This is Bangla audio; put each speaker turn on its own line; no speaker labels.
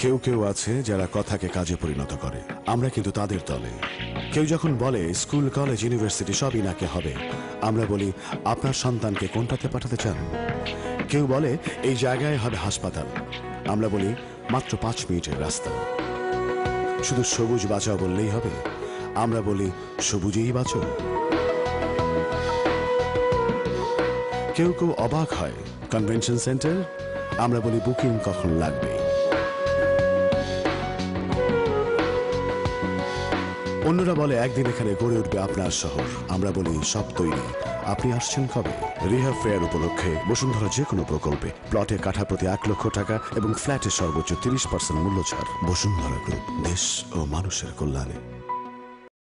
কেউ কেউ আছে যারা কথাকে কাজে পরিণত করে, আমরা কিন্তু তাদের দলে। কেউ যখন বলে স্কুল কলেজ ইউনিভার্সিটি সবই নাকি হবে, আমরা বলি আপনার সন্তানকে কোনটাতে পাঠাতে চান? কেউ বলে এই জায়গায় হবে হাসপাতাল, আমরা বলি মাত্র 5 মিনিটের রাস্তা। শুধু সবুজ বাঁচাও বললেই হবে, আমরা বলি সবুজেই বাঁচো। কেউ কেউ অবাক হয় কনভেনশন সেন্টার, আমরা বলি বুকিং কখন লাগবে। অন্যরা বলে একদিন এখানে গড়ে উঠবে আপনার শহর, আমরা বলি সব তৈরি, আপনি আসছেন কবে? রিহাব ফেয়ার উপলক্ষে বসুন্ধরা যে কোনো প্রকল্পে প্লটে কাঠা প্রতি 1 লক্ষ টাকা এবং ফ্ল্যাটের সর্বোচ্চ 30% মূল্য ছাড়। বসুন্ধরা গ্রুপ, দেশ ও মানুষের কল্যাণে।